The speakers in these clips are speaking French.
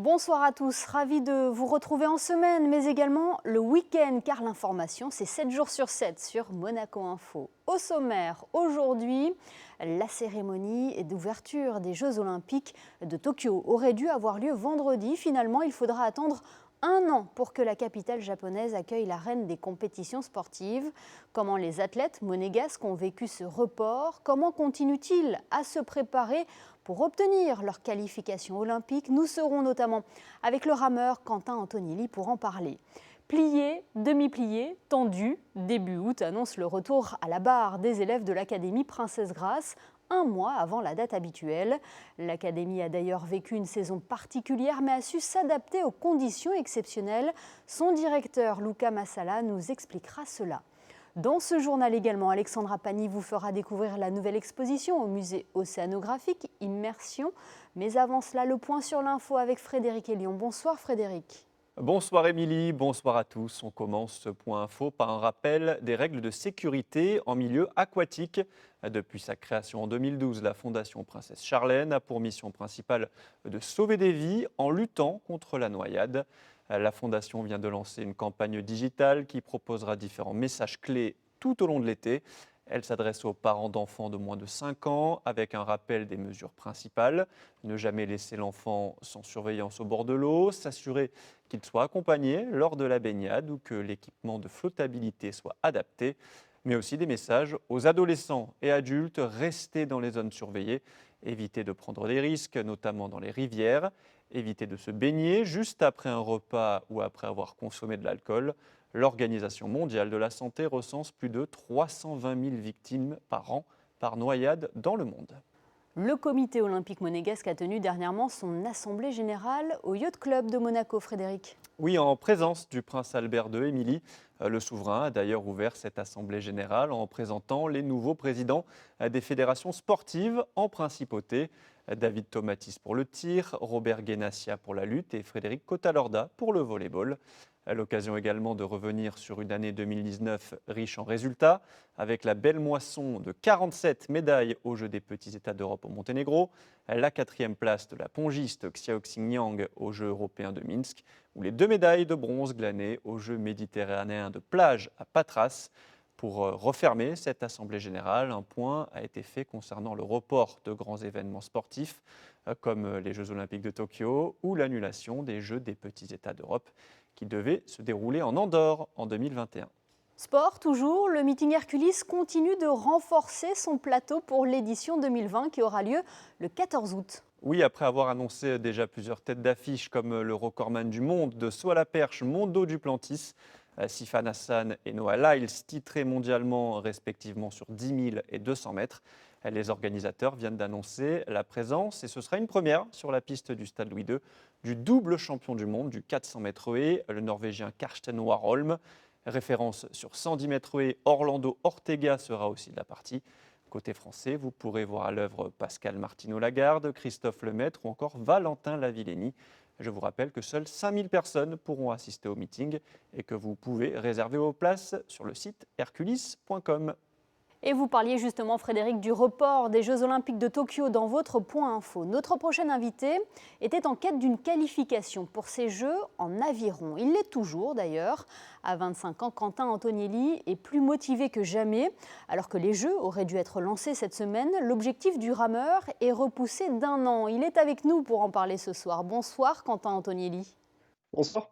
Bonsoir à tous, ravi de vous retrouver en semaine, mais également le week-end, car l'information, c'est 7 jours sur 7 sur Monaco Info. Au sommaire, aujourd'hui, la cérémonie d'ouverture des Jeux Olympiques de Tokyo aurait dû avoir lieu vendredi. Finalement, il faudra attendre un an pour que la capitale japonaise accueille la reine des compétitions sportives. Comment les athlètes monégasques ont vécu ce report? Comment continuent-ils à se préparer pour obtenir leur qualification olympique? Nous serons notamment avec le rameur Quentin Antonelli pour en parler. Plié, demi-plié, tendu, début août annonce le retour à la barre des élèves de l'Académie Princesse Grace, un mois avant la date habituelle. L'Académie a d'ailleurs vécu une saison particulière mais a su s'adapter aux conditions exceptionnelles. Son directeur Luca Massala nous expliquera cela. Dans ce journal également, Alexandra Pani vous fera découvrir la nouvelle exposition au musée océanographique Immersion. Mais avant cela, le point sur l'info avec Frédéric Elion. Bonsoir Frédéric. Bonsoir Émilie, bonsoir à tous. On commence ce point info par un rappel des règles de sécurité en milieu aquatique. Depuis sa création en 2012, la Fondation Princesse Charlène a pour mission principale de sauver des vies en luttant contre la noyade. La Fondation vient de lancer une campagne digitale qui proposera différents messages clés tout au long de l'été. Elle s'adresse aux parents d'enfants de moins de 5 ans avec un rappel des mesures principales. Ne jamais laisser l'enfant sans surveillance au bord de l'eau, s'assurer qu'il soit accompagné lors de la baignade ou que l'équipement de flottabilité soit adapté, mais aussi des messages aux adolescents et adultes: rester dans les zones surveillées, éviter de prendre des risques, notamment dans les rivières, éviter de se baigner juste après un repas ou après avoir consommé de l'alcool. L'Organisation mondiale de la santé recense plus de 320 000 victimes par an par noyade dans le monde. Le comité olympique monégasque a tenu dernièrement son assemblée générale au Yacht Club de Monaco, Frédéric. Oui, en présence du prince Albert II, Émilie, le souverain a d'ailleurs ouvert cette assemblée générale en présentant les nouveaux présidents des fédérations sportives en principauté. David Tomatis pour le tir, Robert Guénassia pour la lutte et Frédéric Cotalorda pour le volleyball. À l'occasion également de revenir sur une année 2019 riche en résultats, avec la belle moisson de 47 médailles aux Jeux des petits États d'Europe au Monténégro, la quatrième place de la pongiste Xiaoxing Yang aux Jeux européens de Minsk, ou les 2 médailles de bronze glanées aux Jeux méditerranéens de plage à Patras. Pour refermer cette assemblée générale, un point a été fait concernant le report de grands événements sportifs comme les Jeux olympiques de Tokyo ou l'annulation des Jeux des petits États d'Europe qui devaient se dérouler en Andorre en 2021. Sport toujours, le meeting Hercules continue de renforcer son plateau pour l'édition 2020 qui aura lieu le 14 août. Oui, après avoir annoncé déjà plusieurs têtes d'affiche comme le recordman du monde de saut à la perche Mondo Duplantis, Sifan Hassan et Noah Lyles, titrés mondialement respectivement sur 10 000 et 200 mètres. Les organisateurs viennent d'annoncer la présence, et ce sera une première sur la piste du Stade Louis II, du double champion du monde du 400 mètres haies, le Norvégien Karsten Warholm. Référence sur 110 mètres haies, Orlando Ortega sera aussi de la partie. Côté français, vous pourrez voir à l'œuvre Pascal Martineau-Lagarde, Christophe Lemaître ou encore Valentin Lavillenie. Je vous rappelle que seules 5000 personnes pourront assister au meeting et que vous pouvez réserver vos places sur le site herculis.com. Et vous parliez justement, Frédéric, du report des Jeux Olympiques de Tokyo dans votre point info. Notre prochain invité était en quête d'une qualification pour ces Jeux en aviron. Il l'est toujours d'ailleurs. À 25 ans, Quentin Antonelli est plus motivé que jamais. Alors que les Jeux auraient dû être lancés cette semaine, l'objectif du rameur est repoussé d'1 an. Il est avec nous pour en parler ce soir. Bonsoir Quentin Antonelli. Bonsoir.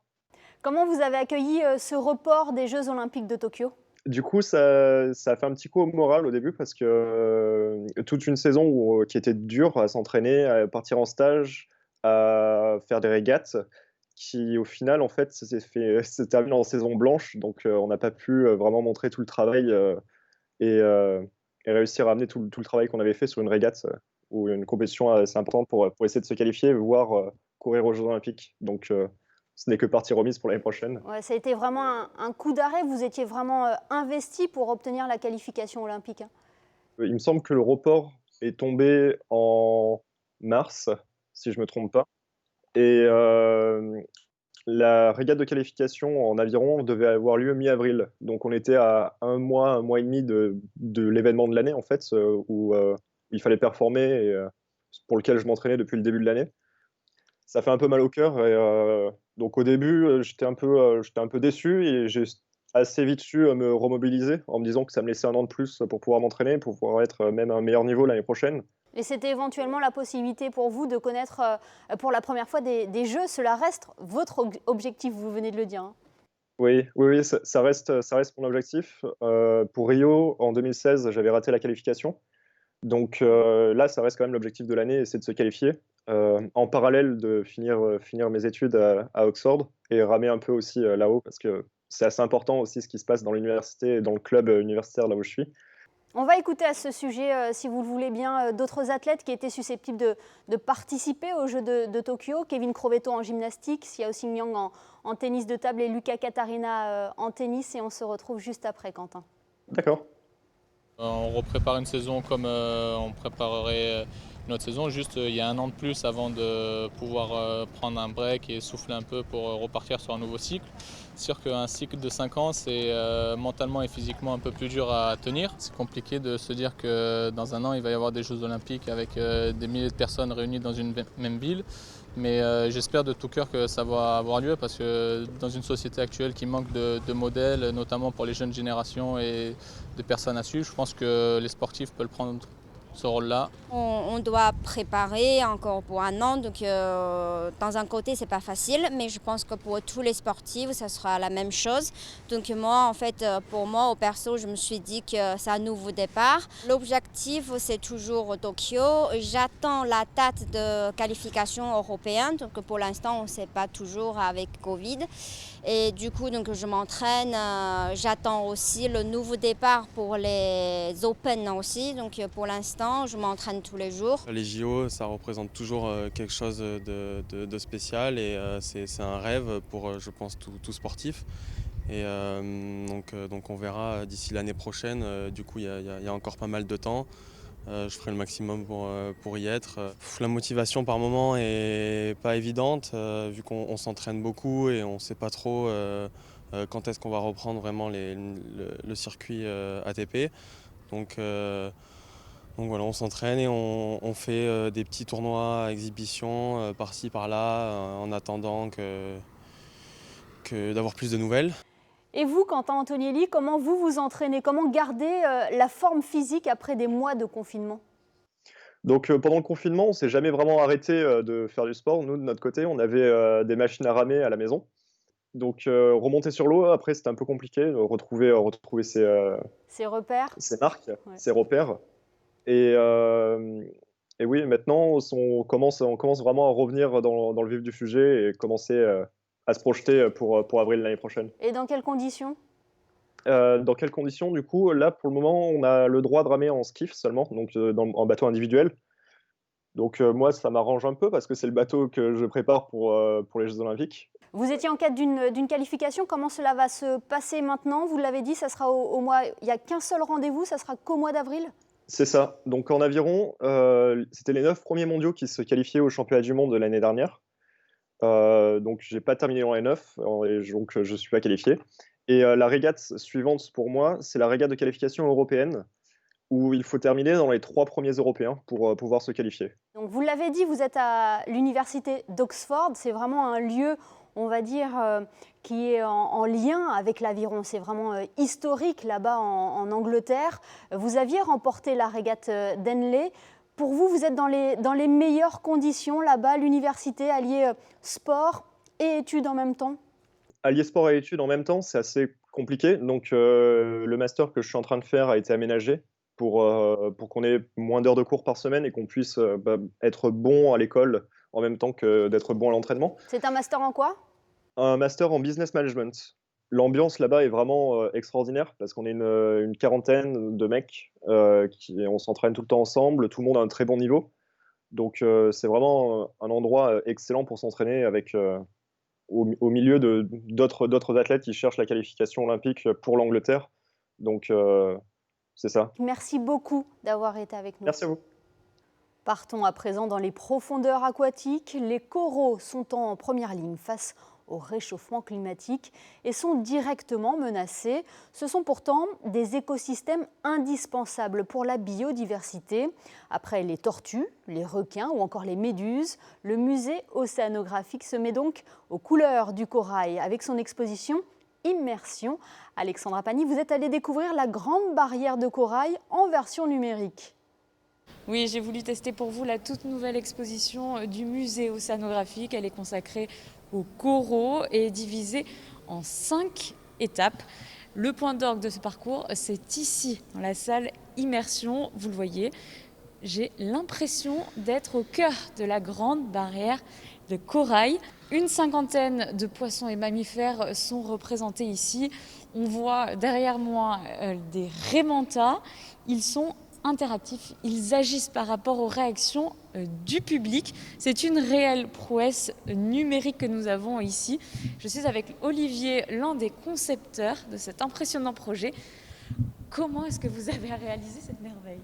Comment vous avez accueilli ce report des Jeux Olympiques de Tokyo ? Du coup, ça a fait un petit coup au moral au début parce que toute une saison qui était dure à s'entraîner, à partir en stage, à faire des régates, qui au final, en fait, se termine en saison blanche. Donc, on n'a pas pu vraiment montrer tout le travail et, euh, et réussir à amener tout le travail qu'on avait fait sur une régate ou une compétition assez importante pour essayer de se qualifier, voire courir aux Jeux Olympiques. Donc, ce n'est que partie remise pour l'année prochaine. Ouais, ça a été vraiment un coup d'arrêt. Vous étiez vraiment investi pour obtenir la qualification olympique. Il me semble que le report est tombé en mars, si je ne me trompe pas. Et la régate de qualification en aviron devait avoir lieu mi-avril. Donc on était à un mois et demi de l'événement de l'année, en fait, où il fallait performer et pour lequel je m'entraînais depuis le début de l'année. ça fait un peu mal au cœur. Et donc au début, j'étais un peu déçu et j'ai assez vite su me remobiliser en me disant que ça me laissait un an de plus pour pouvoir m'entraîner, pour pouvoir être même à un meilleur niveau l'année prochaine. Et c'était éventuellement la possibilité pour vous de connaître pour la première fois des Jeux. Cela reste votre objectif, vous venez de le dire, hein. Oui, oui, oui, ça reste mon objectif. Pour Rio, en 2016, j'avais raté la qualification. Donc là, ça reste quand même l'objectif de l'année, c'est de se qualifier. En parallèle de finir mes études à Oxford et ramer un peu aussi là-haut, parce que c'est assez important aussi ce qui se passe dans l'université et dans le club universitaire là où je suis. On va écouter à ce sujet, si vous le voulez bien, d'autres athlètes qui étaient susceptibles de participer aux Jeux de Tokyo. Kevin Crovetto en gymnastique, Xiao Xingyang en tennis de table et Luca Catarina en tennis. Et on se retrouve juste après, Quentin. D'accord. On reprépare une saison comme on préparerait une autre saison. Juste, il y a un an de plus avant de pouvoir prendre un break et souffler un peu pour repartir sur un nouveau cycle. C'est sûr qu'un cycle de 5 ans, c'est mentalement et physiquement un peu plus dur à tenir. C'est compliqué de se dire que dans un an, il va y avoir des Jeux Olympiques avec des milliers de personnes réunies dans une même ville. Mais j'espère de tout cœur que ça va avoir lieu parce que dans une société actuelle qui manque de modèles, notamment pour les jeunes générations et de personnes à suivre, je pense que les sportifs peuvent prendre ce rôle-là. On doit préparer encore pour un an, donc dans un côté c'est pas facile, mais je pense que pour tous les sportifs ça sera la même chose. Donc moi en fait pour moi au perso je me suis dit que c'est un nouveau départ. L'objectif c'est toujours Tokyo. J'attends la date de qualification européenne, donc pour l'instant on ne sait pas toujours avec Covid. Et du coup donc je m'entraîne, j'attends aussi le nouveau départ pour les Open aussi, donc pour l'instant je m'entraîne tous les jours. Les JO, ça représente toujours quelque chose de spécial et c'est un rêve pour, je pense, tout sportif. Et donc on verra d'ici l'année prochaine. Du coup, il y a encore pas mal de temps. Je ferai le maximum pour y être. La motivation par moment est pas évidente, vu qu'on s'entraîne beaucoup et on ne sait pas trop quand est-ce qu'on va reprendre vraiment le circuit ATP. Donc voilà, on s'entraîne et on fait des petits tournois à exhibition par-ci par-là en attendant d'avoir plus de nouvelles. Et vous, Quentin Antonielli, comment vous vous entraînez? Comment garder la forme physique après des mois de confinement? Donc pendant le confinement, on ne s'est jamais vraiment arrêté de faire du sport. Nous, de notre côté, on avait des machines à ramer à la maison. Donc remonter sur l'eau, après, c'était un peu compliqué, retrouver Ces repères? ses marques, Ouais. ses repères. Et, euh, et oui, maintenant, on commence vraiment à revenir dans le vif du sujet et commencer à se projeter pour avril l'année prochaine. Et dans quelles conditions? Dans quelles conditions, du coup? Là, pour le moment, on a le droit de ramer en skiff seulement, donc en bateau individuel. Donc moi, ça m'arrange un peu parce que c'est le bateau que je prépare pour les Jeux Olympiques. Vous étiez en quête d'une qualification. Comment cela va se passer maintenant? Vous l'avez dit, ça sera au mois. Il n'y a qu'un seul rendez-vous, ça sera qu'au mois d'avril? C'est ça. Donc en aviron, c'était les 9 premiers mondiaux qui se qualifiaient au championnat du monde de l'année dernière. Donc j'ai pas terminé dans les 9, et donc je suis pas qualifié. Et la régate suivante pour moi, c'est la régate de qualification européenne, où il faut terminer dans les 3 premiers Européens pour pouvoir se qualifier. Donc vous l'avez dit, vous êtes à l'université d'Oxford. C'est vraiment un lieu, on va dire, qui est en lien avec l'aviron. C'est vraiment historique là-bas en Angleterre. Vous aviez remporté la régate d'Henley. Pour vous, vous êtes dans les meilleures conditions là-bas, l'université, allier sport et études en même temps? Allier sport et études en même temps, c'est assez compliqué. Donc le master que je suis en train de faire a été aménagé pour qu'on ait moins d'heures de cours par semaine et qu'on puisse être bon à l'école en même temps que d'être bon à l'entraînement. C'est un master en quoi? Un master en business management. L'ambiance là-bas est vraiment extraordinaire parce qu'on est une quarantaine de mecs on s'entraîne tout le temps ensemble, tout le monde a un très bon niveau. Donc c'est vraiment un endroit excellent pour s'entraîner avec au milieu d'autres athlètes qui cherchent la qualification olympique pour l'Angleterre. Donc c'est ça. Merci beaucoup d'avoir été avec nous. Merci à vous. Partons à présent dans les profondeurs aquatiques. Les coraux sont en première ligne face au réchauffement climatique et sont directement menacés. Ce sont pourtant des écosystèmes indispensables pour la biodiversité. Après les tortues, les requins ou encore les méduses, le musée océanographique se met donc aux couleurs du corail avec son exposition Immersion. Alexandra Pani, vous êtes allée découvrir la grande barrière de corail en version numérique. Oui, j'ai voulu tester pour vous la toute nouvelle exposition du musée océanographique. Elle est consacrée aux coraux et est divisée en 5 étapes. Le point d'orgue de ce parcours, c'est ici, dans la salle Immersion. Vous le voyez, j'ai l'impression d'être au cœur de la grande barrière de corail. Une cinquantaine de poissons et mammifères sont représentés ici. On voit derrière moi des raimentas. Ils sont interactifs, ils agissent par rapport aux réactions du public. C'est une réelle prouesse numérique que nous avons ici. Je suis avec Olivier, l'un des concepteurs de cet impressionnant projet. Comment est-ce que vous avez réalisé cette merveille ?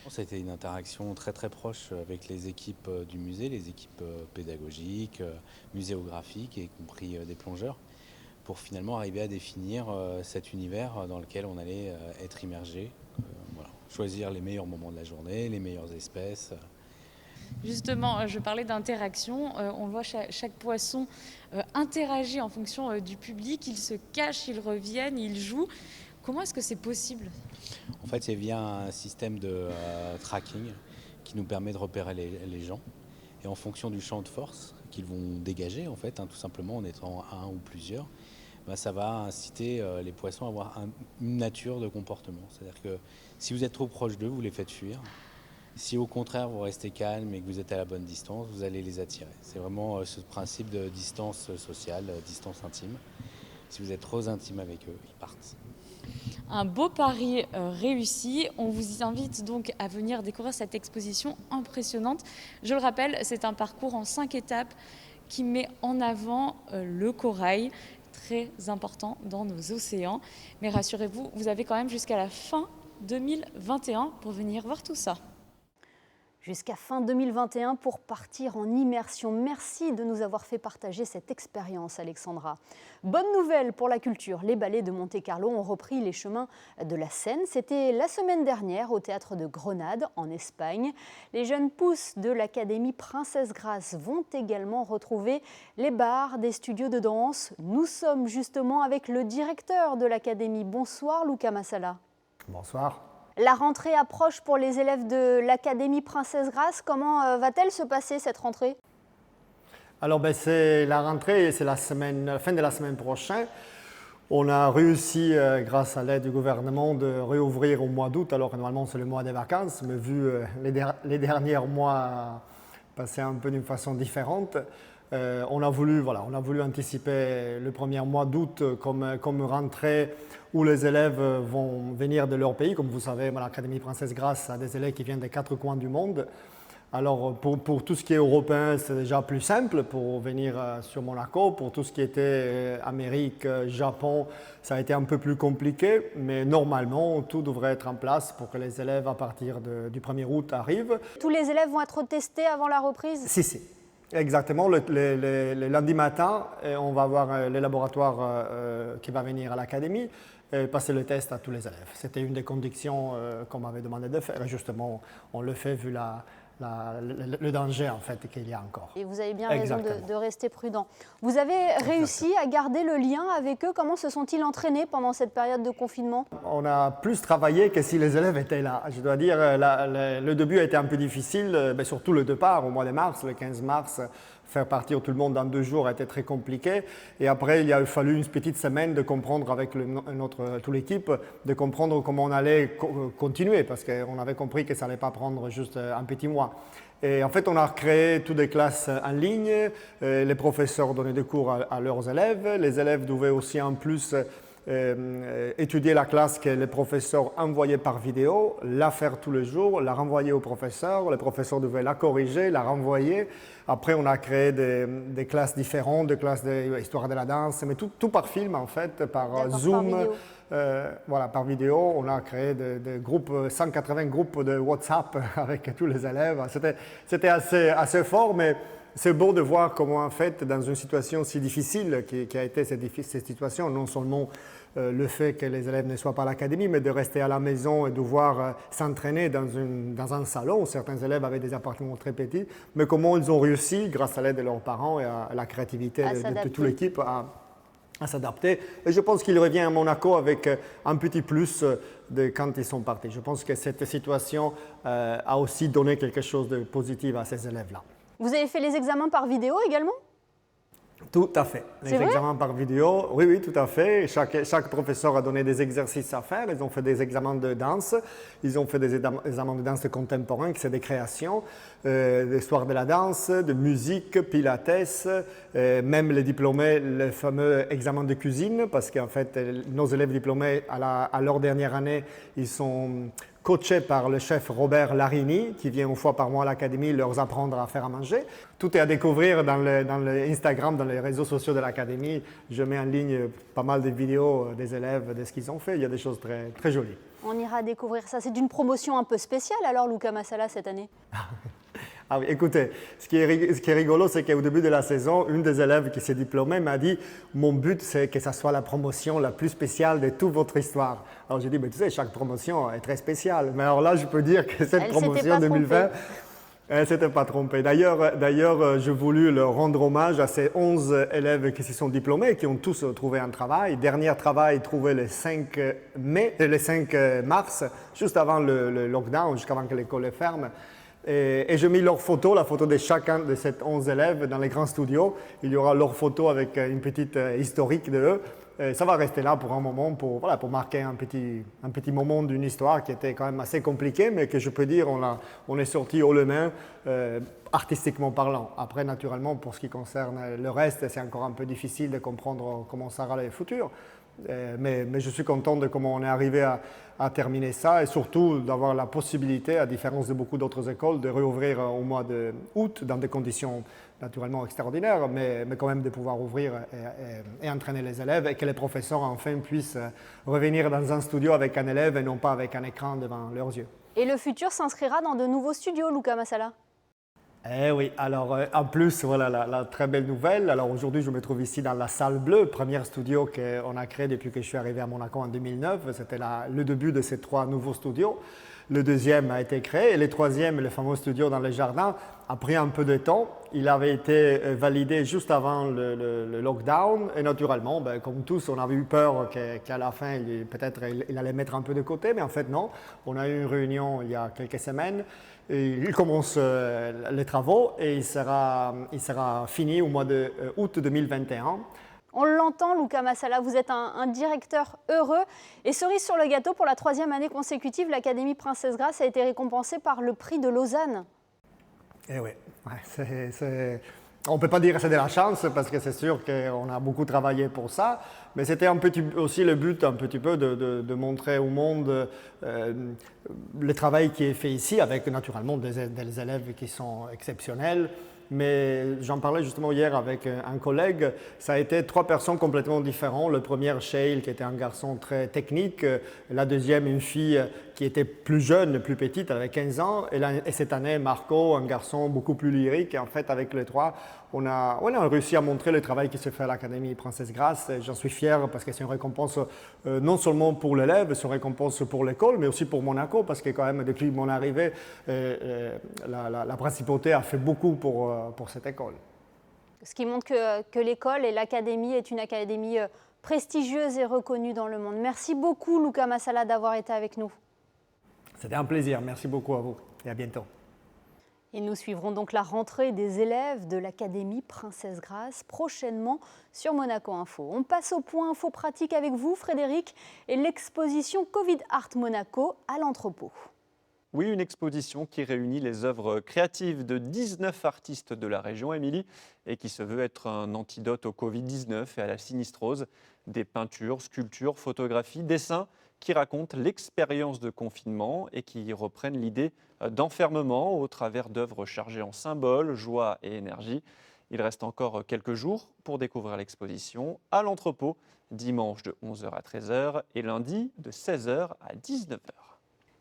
C'était une interaction très très proche avec les équipes du musée, les équipes pédagogiques, muséographiques, y compris des plongeurs, pour finalement arriver à définir cet univers dans lequel on allait être immergé. Voilà. Choisir les meilleurs moments de la journée, les meilleures espèces. Justement, je parlais d'interaction. On voit chaque poisson interagit en fonction du public. Ils se cachent, ils reviennent, ils jouent. Comment est-ce que c'est possible ? En fait, c'est via un système de tracking qui nous permet de repérer les gens. Et en fonction du champ de force qu'ils vont dégager, en fait, tout simplement en étant un ou plusieurs, ça va inciter les poissons à avoir une nature de comportement. C'est-à-dire que si vous êtes trop proche d'eux, vous les faites fuir. Si au contraire vous restez calme et que vous êtes à la bonne distance, vous allez les attirer. C'est vraiment ce principe de distance sociale, distance intime. Si vous êtes trop intime avec eux, ils partent. Un beau pari réussi. On vous invite donc à venir découvrir cette exposition impressionnante. Je le rappelle, c'est un parcours en 5 étapes qui met en avant le corail, très important dans nos océans. Mais rassurez-vous, vous avez quand même jusqu'à la fin 2021 pour venir voir tout ça. Jusqu'à fin 2021 pour partir en immersion. Merci de nous avoir fait partager cette expérience, Alexandra. Bonne nouvelle pour la culture. Les ballets de Monte-Carlo ont repris les chemins de la scène. C'était la semaine dernière au théâtre de Grenade, en Espagne. Les jeunes pousses de l'Académie Princesse Grace vont également retrouver les bars des studios de danse. Nous sommes justement avec le directeur de l'Académie. Bonsoir, Luca Massala. Bonsoir. La rentrée approche pour les élèves de l'Académie Princesse Grace. Comment va-t-elle se passer cette rentrée ? Alors c'est la rentrée, c'est la fin de la semaine prochaine. On a réussi, grâce à l'aide du gouvernement, de réouvrir au mois d'août. Alors normalement c'est le mois des vacances, mais vu les derniers mois passés un peu d'une façon différente, on a voulu anticiper le premier mois d'août comme rentrée où les élèves vont venir de leur pays. Comme vous savez, l'Académie Princesse Grace a des élèves qui viennent des 4 coins du monde. Alors pour tout ce qui est européen, c'est déjà plus simple pour venir sur Monaco. Pour tout ce qui était Amérique, Japon, ça a été un peu plus compliqué. Mais normalement, tout devrait être en place pour que les élèves, à partir du 1er août, arrivent. Tous les élèves vont être testés avant la reprise ? Si. Exactement. Le lundi matin, on va avoir le laboratoire qui va venir à l'académie et passer le test à tous les élèves. C'était une des conditions qu'on m'avait demandé de faire. Et justement, on le fait vu le danger en fait qu'il y a encore. Et vous avez bien raison de rester prudent. Vous avez réussi à garder le lien avec eux. Comment se sont-ils entraînés pendant cette période de confinement ? On a plus travaillé que si les élèves étaient là. Je dois dire, le début a été un peu difficile, mais surtout le départ au mois de mars, le 15 mars. Faire partir tout le monde dans 2 jours a été très compliqué. Et après, il a fallu une petite semaine de comprendre avec toute l'équipe, de comprendre comment on allait continuer, parce qu'on avait compris que ça n'allait pas prendre juste un petit mois. Et en fait, on a créé toutes des classes en ligne. Les professeurs donnaient des cours à leurs élèves. Les élèves devaient aussi en plus étudier la classe que les professeurs envoyaient par vidéo, la faire tous les jours, la renvoyer au professeur. Les professeurs devaient la corriger, la renvoyer. Après, on a créé des classes différentes, des classes d'histoire de la danse, mais tout par film en fait, par Zoom. Par vidéo. On a créé des groupes, 180 groupes de WhatsApp avec tous les élèves. C'était assez fort, mais c'est beau de voir comment, en fait, dans une situation si difficile qui a été cette situation, non seulement le fait que les élèves ne soient pas à l'académie, mais de rester à la maison et de devoir s'entraîner dans un salon. Certains élèves avaient des appartements très petits, mais comment ils ont réussi, grâce à l'aide de leurs parents et à la créativité de toute l'équipe, à s'adapter. Et je pense qu'il revient à Monaco avec un petit plus de quand ils sont partis. Je pense que cette situation a aussi donné quelque chose de positif à ces élèves-là. Vous avez fait les examens par vidéo également? Tout à fait. Les examens par vidéo, oui, oui, tout à fait. Chaque professeur a donné des exercices à faire. Ils ont fait des examens de danse. Ils ont fait des examens de danse contemporain, qui c'est des créations, d'histoire de la danse, de musique, pilates, même les diplômés, le fameux examen de cuisine, parce qu'en fait, nos élèves diplômés, à leur dernière année, ils sont coachés par le chef Robert Larini, qui vient une fois par mois à l'académie leur apprendre à faire à manger. Tout est à découvrir dans le Instagram, dans les réseaux sociaux de l'académie. Je mets en ligne pas mal de vidéos des élèves, de ce qu'ils ont fait. Il y a des choses très, très jolies. On ira découvrir ça. C'est une promotion un peu spéciale alors, Luca Massala, cette année? Ah oui, écoutez, ce qui est rigolo, c'est qu'au début de la saison, une des élèves qui s'est diplômée m'a dit « Mon but, c'est que ça soit la promotion la plus spéciale de toute votre histoire. » Alors j'ai dit « Tu sais, chaque promotion est très spéciale. » Mais alors là, je peux dire que cette promotion 2020, elle ne s'était pas trompée. D'ailleurs, j'ai voulu leur rendre hommage à ces 11 élèves qui se sont diplômés, qui ont tous trouvé un travail. Dernier travail trouvé le 5 mars, juste avant le lockdown, jusqu'avant que l'école ferme. Et j'ai mis leur photo, la photo de chacun de ces 11 élèves dans les grands studios. Il y aura leur photo avec une petite historique de eux. Et ça va rester là pour un moment, pour marquer un petit moment d'une histoire qui était quand même assez compliquée, mais que je peux dire, on est sorti haut les mains, artistiquement parlant. Après, naturellement, pour ce qui concerne le reste, c'est encore un peu difficile de comprendre comment ça sera le futur. Mais je suis content de comment on est arrivé à terminer ça et surtout d'avoir la possibilité, à différence de beaucoup d'autres écoles, de réouvrir au mois d'août dans des conditions naturellement extraordinaires, mais quand même de pouvoir ouvrir et entraîner les élèves et que les professeurs enfin puissent revenir dans un studio avec un élève et non pas avec un écran devant leurs yeux. Et le futur s'inscrira dans de nouveaux studios, Luca Massala? Eh oui, alors en plus, voilà la très belle nouvelle. Alors aujourd'hui, je me trouve ici dans la salle bleue, premier studio qu'on a créé depuis que je suis arrivé à Monaco en 2009. C'était le début de ces 3 nouveaux studios. Le deuxième a été créé et le troisième, le fameux studio dans les jardins, a pris un peu de temps. Il avait été validé juste avant le lockdown et naturellement, comme tous, on avait eu peur qu'à la fin, peut-être il allait mettre un peu de côté, mais en fait non. On a eu une réunion il y a quelques semaines. Et il commence les travaux et il sera fini au mois d'août 2021. On l'entend, Luca Massala, vous êtes un directeur heureux. Et cerise sur le gâteau, pour la 3e année consécutive, l'Académie Princesse Grace a été récompensée par le prix de Lausanne. Eh oui, on ne peut pas dire que c'est de la chance parce que c'est sûr qu'on a beaucoup travaillé pour ça, mais c'était aussi le but un petit peu de montrer au monde le travail qui est fait ici avec naturellement des élèves qui sont exceptionnels. Mais j'en parlais justement hier avec un collègue, ça a été 3 personnes complètement différentes. Le premier, Shail, qui était un garçon très technique. La deuxième, une fille qui était plus jeune, plus petite, elle avait 15 ans. Et cette année, Marco, un garçon beaucoup plus lyrique. Et en fait, avec les 3, on a réussi à montrer le travail qui se fait à l'Académie Princesse Grace. J'en suis fier parce que c'est une récompense non seulement pour l'élève, c'est une récompense pour l'école, mais aussi pour Monaco, parce que quand même, depuis mon arrivée, la principauté a fait beaucoup pour cette école. Ce qui montre que l'école et l'académie est une académie prestigieuse et reconnue dans le monde. Merci beaucoup, Luca Massala, d'avoir été avec nous. C'était un plaisir. Merci beaucoup à vous et à bientôt. Et nous suivrons donc la rentrée des élèves de l'Académie Princesse Grace prochainement sur Monaco Info. On passe au point info pratique avec vous, Frédéric, et l'exposition Covid Art Monaco à l'entrepôt. Oui, une exposition qui réunit les œuvres créatives de 19 artistes de la région, Émilie, et qui se veut être un antidote au Covid-19 et à la sinistrose. Des peintures, sculptures, photographies, dessins qui racontent l'expérience de confinement et qui reprennent l'idée d'enfermement au travers d'œuvres chargées en symboles, joie et énergie. Il reste encore quelques jours pour découvrir l'exposition à l'entrepôt, dimanche de 11h à 13h et lundi de 16h à 19h.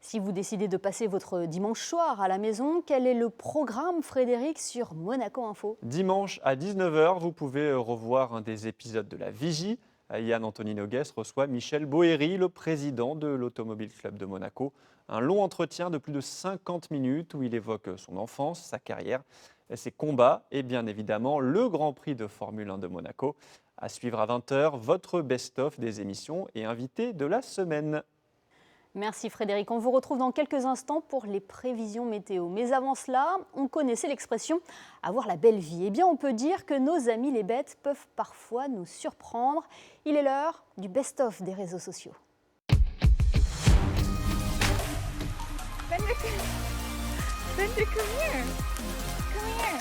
Si vous décidez de passer votre dimanche soir à la maison, quel est le programme, Frédéric, sur Monaco Info? Dimanche à 19h, vous pouvez revoir un des épisodes de La Vigie. Yann Antonino Guest reçoit Michel Boéry, le président de l'Automobile Club de Monaco. Un long entretien de plus de 50 minutes où il évoque son enfance, sa carrière, ses combats et bien évidemment le Grand Prix de Formule 1 de Monaco. À suivre à 20h, votre best-of des émissions et invités de la semaine. Merci Frédéric. On vous retrouve dans quelques instants pour les prévisions météo. Mais avant cela, on connaissait l'expression « avoir la belle vie ». Eh bien, on peut dire que nos amis les bêtes peuvent parfois nous surprendre. Il est l'heure du best-of des réseaux sociaux. Bender, come here. Come here.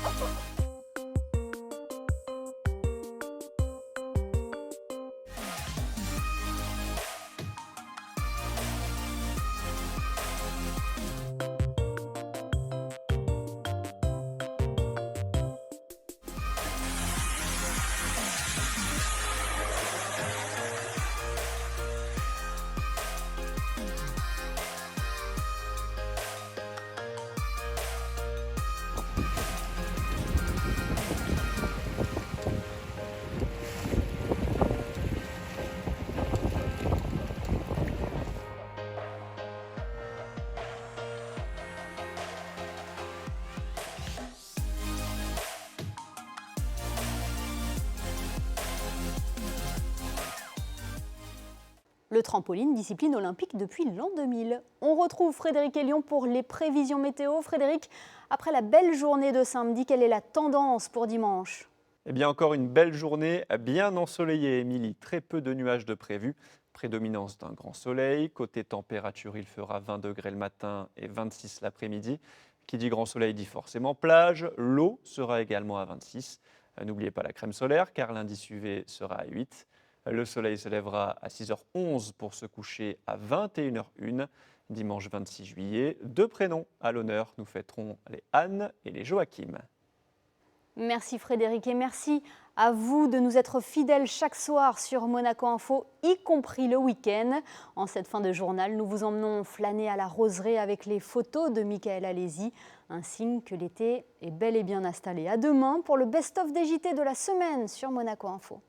Oh. Le trampoline, discipline olympique depuis l'an 2000. On retrouve Frédéric Elion pour les prévisions météo. Frédéric, après la belle journée de samedi, quelle est la tendance pour dimanche? Eh bien, encore une belle journée bien ensoleillée, Émilie. Très peu de nuages de prévus. Prédominance d'un grand soleil. Côté température, il fera 20 degrés le matin et 26 l'après-midi. Qui dit grand soleil dit forcément plage. L'eau sera également à 26. N'oubliez pas la crème solaire car l'indice UV sera à 8. Le soleil se lèvera à 6h11 pour se coucher à 21h01. Dimanche 26 juillet, 2 prénoms à l'honneur. Nous fêterons les Anne et les Joachim. Merci Frédéric et merci à vous de nous être fidèles chaque soir sur Monaco Info, y compris le week-end. En cette fin de journal, nous vous emmenons flâner à la roseraie avec les photos de Michael Alési, un signe que l'été est bel et bien installé. À demain pour le best-of des JT de la semaine sur Monaco Info.